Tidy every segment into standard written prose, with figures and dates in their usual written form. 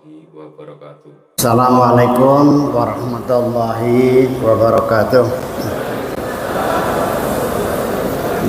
wabarakatuh. Assalamualaikum warahmatullahi wabarakatuh.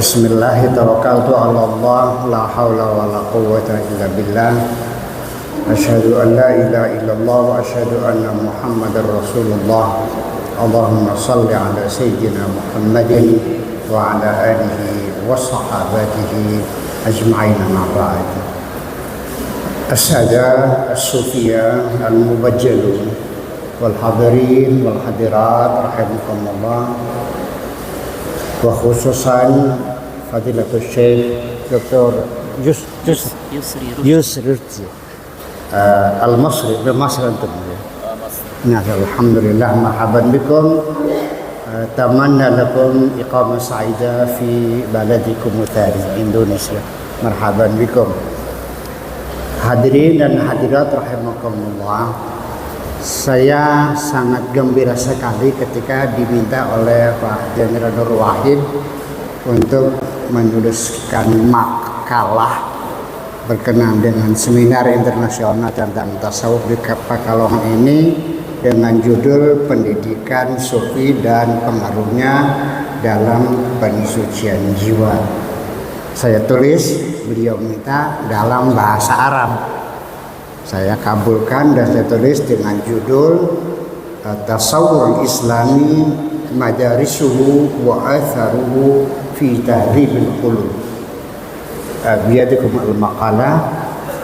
Bismillahirrahmanirrahim. La haula wa la quwwata illa billah. Asyhadu an la ilaha illallah wa asyhadu anna Muhammadar Rasulullah. Allahumma shalli ala sayyidina Muhammadin wa ala alihi wa sahabatihi ajma'in ma ba'd. As-sadah as-sufiyah al-mubajjalun wal hadirin wal hadirat rahimakumullah, wa khususan Fadilatul Syekh Dr. Yusri Al-Masri bermasri antum ya. Nah, alhamdulillah, marhaban bikum. Tamanna lakum iqamah sa'idah fi baladikum Utari, Indonesia. Marhaban bikum. Hadirin dan hadirat rahimakumullah, saya sangat gembira sekali ketika diminta oleh Pak Jenderal Nur Wahid untuk menuliskan makalah berkenaan dengan seminar internasional tentang tasawuf di Pekalongan ini dengan judul Pendidikan Sufi dan Pengaruhnya dalam Pensucian Jiwa. Saya tulis, beliau minta dalam bahasa Arab. Saya kabulkan dan saya tulis dengan judul Tasawwur Islami Madarisuhu wa Atharuhu fi Tahribil Qulub. Biyadikum al-maqalah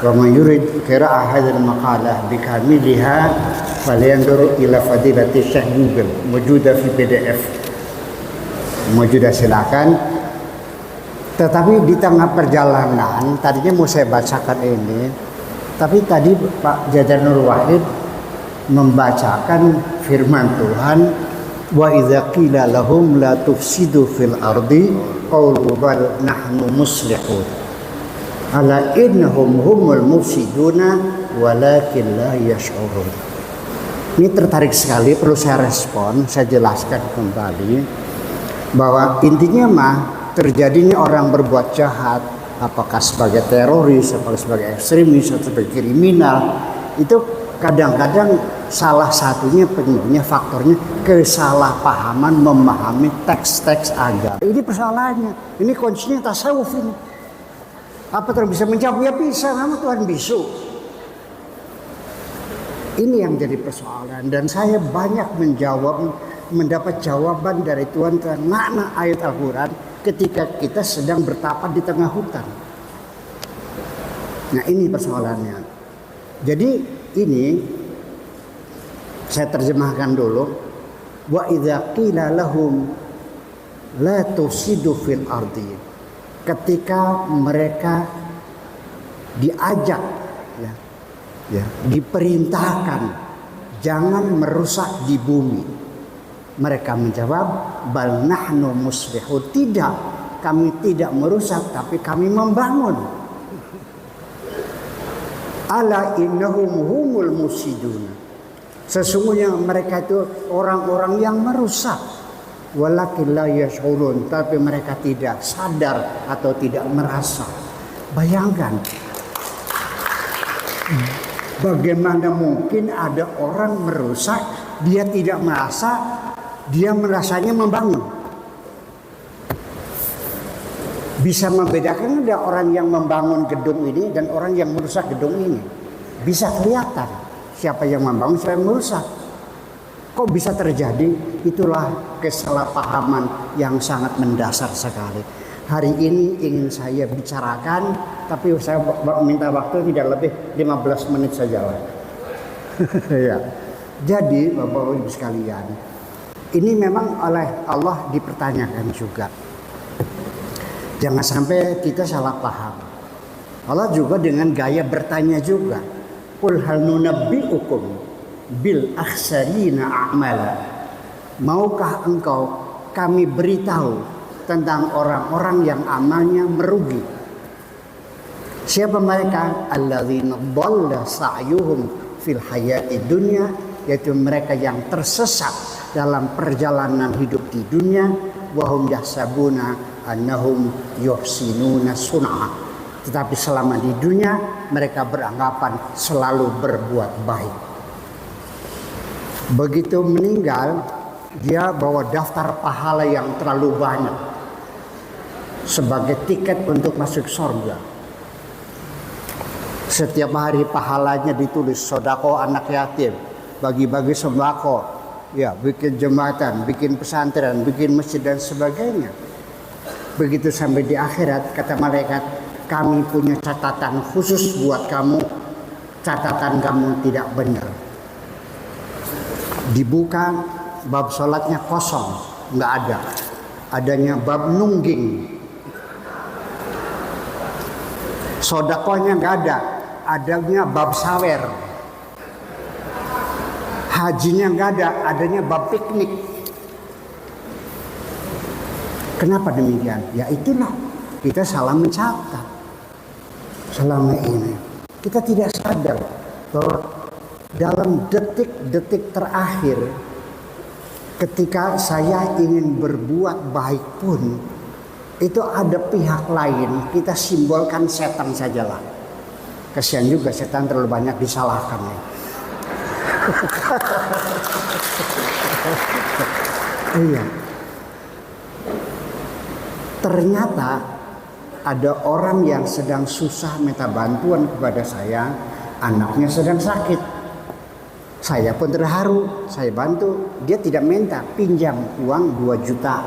wa man yurid qira'ah hadhihi al-maqalah bikamiliha falyanzur ila fadilati Syekh Google, mawjuda fi PDF. Mawjuda, silakan. Tetapi di tengah perjalanan, tadinya mau saya bacakan ini, tapi tadi Pak Jajar Nur Wahid membacakan firman Tuhan, wa idza qila lahum la tufsidu fil ardi qalu bal nahnu muslihun ala innahum humul mufsiduna walakin la yash'urun. Ini tertarik sekali, perlu saya respon, saya jelaskan kembali bahwa intinya mah terjadinya orang berbuat jahat, apakah sebagai teroris, apakah sebagai ekstremis atau sebagai kriminal, itu kadang-kadang salah satunya penyebabnya, faktornya kesalahpahaman memahami teks-teks agama. Ini persoalannya, ini kuncinya tasawuf ini. Apa Tuhan bisa menjawab? Ya bisa, nama Tuhan bisu. Ini yang jadi persoalan, dan saya banyak mendapat jawaban dari Tuhan tentang makna ayat Al-Quran ketika kita sedang bertapa di tengah hutan. Nah, ini persoalannya. Jadi ini saya terjemahkan dulu. Wa idza qila lahum la tufsidu fil ardi. Ketika mereka diajak diperintahkan jangan merusak di bumi, mereka menjawab bal nahnu muslihun, tidak, kami tidak merusak tapi kami membangun. Ala innahum humul mufsidun, sesungguhnya mereka itu orang-orang yang merusak. Walakin la yash'urun, tapi mereka tidak sadar atau tidak merasa. Bayangkan, bagaimana mungkin ada orang merusak, dia tidak merasa, dia merasanya membangun. Bisa membedakan ada orang yang membangun gedung ini dan orang yang merusak gedung ini. Bisa kelihatan siapa yang membangun, siapa yang merusak. Kok bisa terjadi? Itulah kesalahpahaman yang sangat mendasar sekali. Hari ini ingin saya bicarakan, tapi saya minta waktu tidak lebih 15 menit saja lah. Ya. Jadi Bapak Ibu sekalian, ini memang oleh Allah dipertanyakan juga. Jangan sampai kita salah paham. Allah juga dengan gaya bertanya juga. Qul hal nunabbi'ukum bil akhsarina a'mala. Maukah engkau kami beritahu tentang orang-orang yang amalnya merugi? Siapa mereka? Alladzina dhalla sa'yuhum fil hayati dunya, yaitu mereka yang tersesat dalam perjalanan hidup di dunia. Wahum yahsabuna annahum yuhsinuna sun'a, Tetapi selama di dunia mereka beranggapan selalu berbuat baik. Begitu meninggal, dia bawa daftar pahala yang terlalu banyak sebagai tiket untuk masuk surga. Setiap hari pahalanya ditulis, sodako anak yatim, bagi-bagi sembako, ya, bikin jembatan, bikin pesantren, bikin masjid dan sebagainya. Begitu sampai di akhirat, kata malaikat, kami punya catatan khusus buat kamu. Catatan kamu tidak benar. Dibuka, bab sholatnya kosong, nggak ada. Adanya bab nungging. Sodakohnya nggak ada. Adanya bab sawer. Hajinya nggak ada. Adanya bab piknik. Kenapa demikian? Ya itulah, kita salah mencatat. Selama ini kita tidak sadar bahwa dalam detik-detik terakhir ketika saya ingin berbuat baik pun itu ada pihak lain, kita simbolkan setan sajalah. Kasihan juga setan terlalu banyak disalahkan ya. Iya. Ternyata ada orang yang sedang susah minta bantuan kepada saya, anaknya sedang sakit. Saya pun terharu, saya bantu. Dia tidak minta, pinjam uang 2 juta.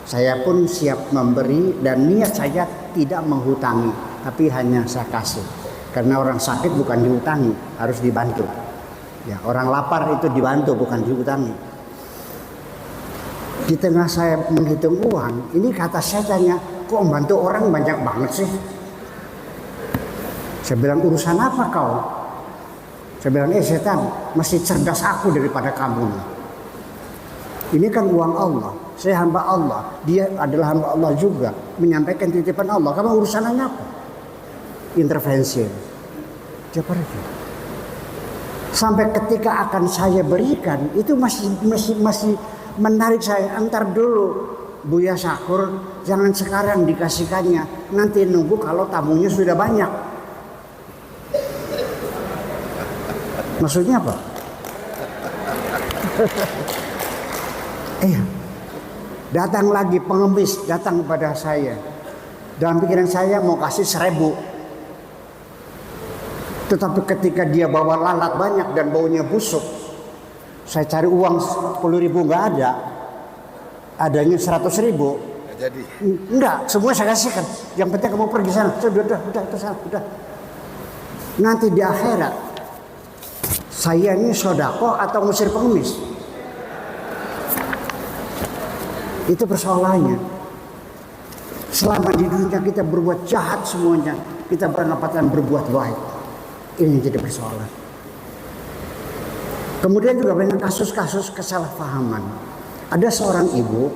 Saya pun siap memberi dan niat saya tidak menghutangi, tapi hanya saya kasih. Karena orang sakit bukan dihutangi, harus dibantu. Ya, orang lapar itu dibantu, bukan dihutangi. Di tengah saya menghitung uang, ini kata setannya, kok membantu orang banyak banget sih? Saya bilang, urusan apa kau? Saya bilang, setan, masih cerdas aku daripada kamu. Ini kan uang Allah, saya hamba Allah, dia adalah hamba Allah juga, menyampaikan titipan Allah. Kamu urusannya apa? Intervensi. Dia pergi. Sampai ketika akan saya berikan, itu masih menarik saya. Antar dulu Buya Syakur, jangan sekarang dikasihkannya, nanti nunggu kalau tamunya sudah banyak. Maksudnya apa? Datang lagi pengemis, datang kepada saya. Dalam pikiran saya mau kasih 1.000. Tetapi ketika dia bawa lalat banyak dan baunya busuk, saya cari uang 10.000 nggak ada, adanya 100.000. Jadi Enggak, semua saya kasihkan. Yang penting kamu pergi sana. Sudah. Nanti di akhirat, saya ini sodako atau ngusir pengemis? Itu persoalannya. Selama di dunia kita berbuat jahat semuanya, kita beranggapan berbuat baik. Ini jadi persoalan. Kemudian juga banyak kasus-kasus kesalahpahaman. Ada seorang ibu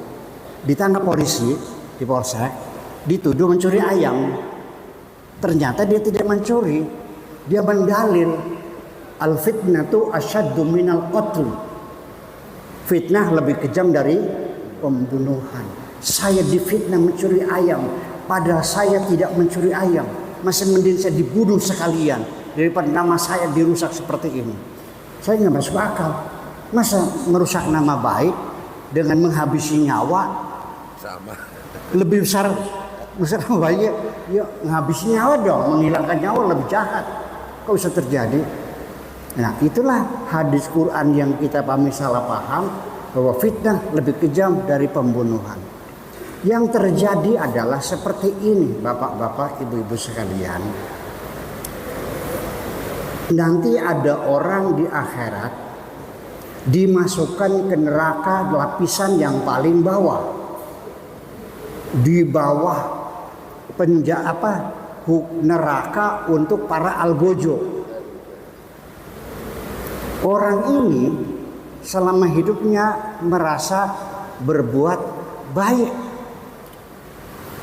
ditangkap polisi di polsek, dituduh mencuri ayam. Ternyata dia tidak mencuri, dia mendalil al-fitnatu asyaddu minal qatl. Fitnah lebih kejam dari pembunuhan. Saya difitnah mencuri ayam, padahal saya tidak mencuri ayam. Masih mending saya dibunuh sekalian daripada nama saya dirusak seperti ini. Saya nggak masuk akal. Masa merusak nama baik dengan menghabisi nyawa? sama. Lebih besar nama baik, ya menghabisi nyawa dong, menghilangkan nyawa lebih jahat. Kok bisa terjadi? Nah, itulah hadis Quran yang kita pahami salah paham, bahwa fitnah lebih kejam dari pembunuhan. Yang terjadi adalah seperti ini, bapak-bapak, ibu-ibu sekalian. Nanti ada orang di akhirat dimasukkan ke neraka lapisan yang paling bawah. Di bawah neraka untuk para algojo. Orang ini selama hidupnya merasa berbuat baik.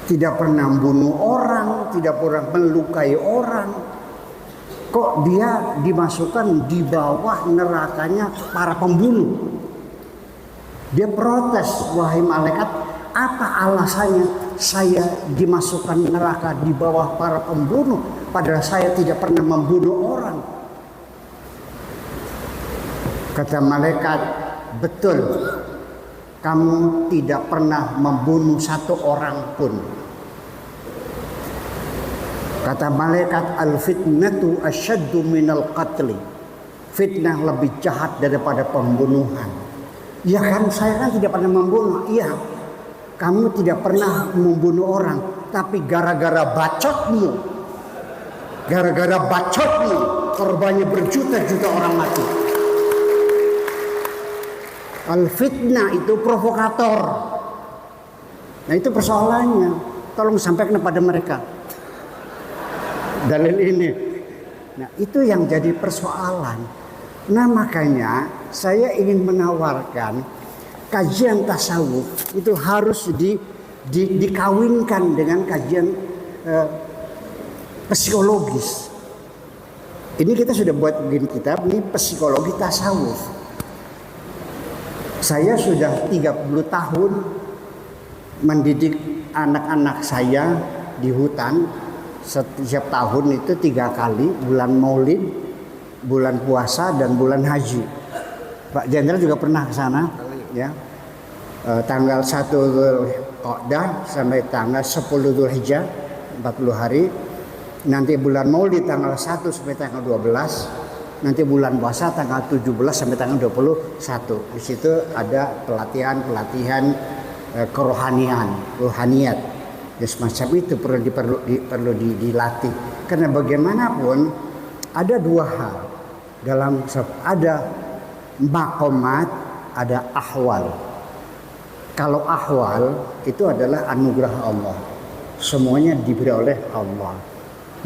Tidak pernah membunuh orang, tidak pernah melukai orang. Kok dia dimasukkan di bawah nerakanya para pembunuh? Dia protes, wahai malaikat, apa alasannya? saya dimasukkan neraka di bawah para pembunuh, padahal saya tidak pernah membunuh orang. Kata malaikat, betul, kamu tidak pernah membunuh satu orang pun. Kata malaikat, al-fitnatu asyaddu minal qatli. Fitnah lebih jahat daripada pembunuhan. Ya kan, saya kan tidak pernah membunuh. Iya, kamu tidak pernah membunuh orang, tapi gara-gara bacotmu, korbannya berjuta-juta orang mati. Al-fitnah itu provokator. Nah, itu persoalannya. Tolong sampaikan kepada mereka dalil ini. Nah, itu yang jadi persoalan. Nah, makanya saya ingin menawarkan kajian tasawuf itu harus dikawinkan dengan kajian psikologis. Ini kita sudah buat begini kitab, ini psikologi tasawuf. Saya sudah 30 tahun mendidik anak-anak saya di hutan. Setiap tahun itu 3 kali, bulan Maulid, bulan puasa, dan bulan haji. Pak Jenderal juga pernah ke sana, ya. Tanggal 1 Dzulqa'dah sampai tanggal 10 Dzulhijjah, 40 hari. Nanti bulan Maulid tanggal 1 sampai tanggal 12. Nanti bulan puasa tanggal 17 sampai tanggal 21. Di situ ada pelatihan rohaniat. Ya, semacam itu perlu dilatih. Karena bagaimanapun ada 2 hal dalam, ada maqamat, ada ahwal. Kalau ahwal itu adalah anugerah Allah, semuanya diberi oleh Allah.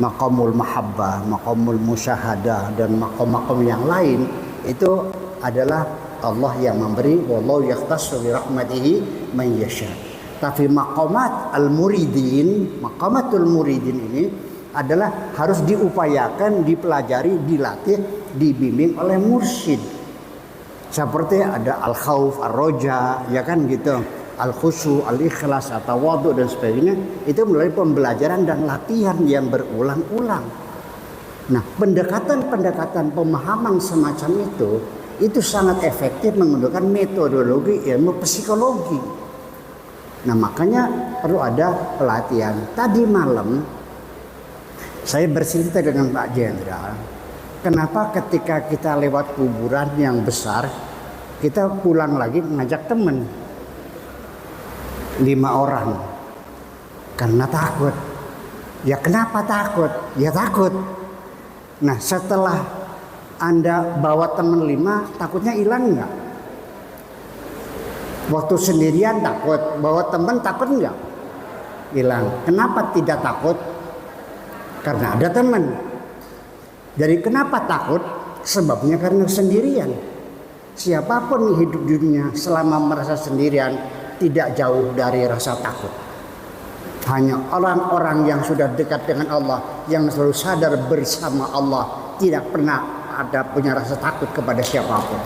Maqamul mahabbah, maqamul musyahadah, dan maqam-maqam yang lain itu adalah Allah yang memberi. Wallahu yakhtassu bi rahmatihi man yasha. Tapi maqamatul muridin ini adalah harus diupayakan, dipelajari, dilatih, dibimbing oleh mursyid. Seperti ada al-khauf, ar-roja, ya kan gitu, al-khusyu, al-ikhlas, atau wadu dan sebagainya. Itu melalui pembelajaran dan latihan yang berulang-ulang. Nah, pendekatan pemahaman semacam itu sangat efektif menggunakan metodologi ilmu psikologi. Nah, makanya perlu ada pelatihan. Tadi malam saya bercerita dengan Pak Jenderal, kenapa ketika kita lewat kuburan yang besar, kita pulang lagi mengajak teman 5 orang. Karena takut. Ya, kenapa takut? Ya takut. Nah, setelah Anda bawa teman 5, takutnya hilang nggak? Waktu sendirian takut, bawa teman takut nggak? Hilang. Kenapa tidak takut? Karena ada teman. Jadi kenapa takut? Sebabnya karena sendirian. Siapapun hidup di dunia selama merasa sendirian tidak jauh dari rasa takut. Hanya orang-orang yang sudah dekat dengan Allah, yang selalu sadar bersama Allah, tidak pernah ada punya rasa takut kepada siapapun.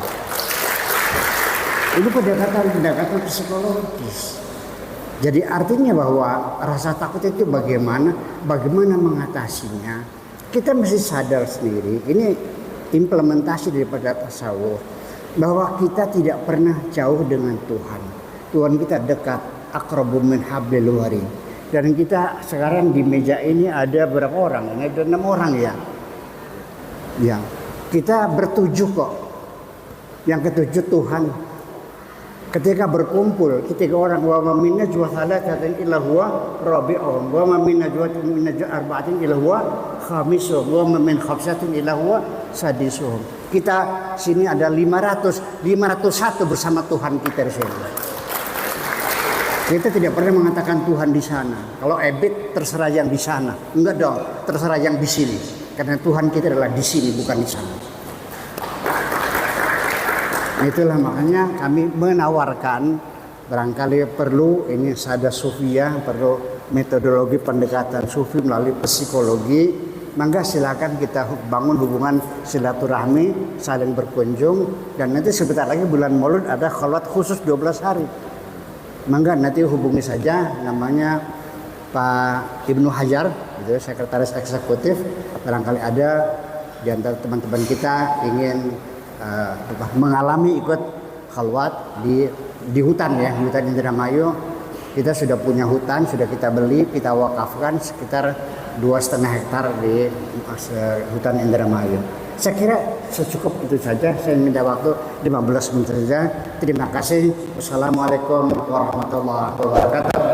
Ini pendekatan psikologis. Jadi artinya bahwa rasa takut itu bagaimana mengatasinya. Kita mesti sadar sendiri. Ini implementasi daripada tasawuf, bahwa kita tidak pernah jauh dengan Tuhan. Tuhan kita dekat, aqrabu min hablil warid. Dan kita sekarang di meja ini ada berapa orang? Ini ada 6 orang ya. Ya, kita bertujuh kok. Yang ketujuh Tuhan. Ketika berkumpul, ketika orang wa min najwa thalathatin illa huwa rabi'uhum, wa min najwa arba'atin illa huwa khamisuhum, wa min khamsatin illa huwa sadisuhum. Kita sini ada 501 bersama Tuhan kita di sini. Kita tidak pernah mengatakan Tuhan di sana. Kalau ebit terserah yang di sana. Enggak dong, terserah yang di sini. Karena Tuhan kita adalah di sini, bukan di sana. Itulah makanya kami menawarkan, barangkali perlu ini sada sufia, perlu metodologi pendekatan sufi melalui psikologi. Maka silakan kita bangun hubungan silaturahmi, saling berkunjung, dan nanti sebentar lagi bulan Maulud ada khalwat khusus 12 hari. mangga nanti hubungi saja, namanya Pak Ibnu Hajar, gitu, sekretaris eksekutif. Barangkali ada di antara teman-teman kita ingin mengalami ikut khalwat di hutan ya, hutan Indramayu. Kita sudah punya hutan, sudah kita beli, kita wakafkan sekitar 2,5 hektar di hutan Indramayu. Saya kira secukup itu saja. Saya minta waktu 15 menit saja. Terima kasih. Wassalamualaikum warahmatullahi wabarakatuh.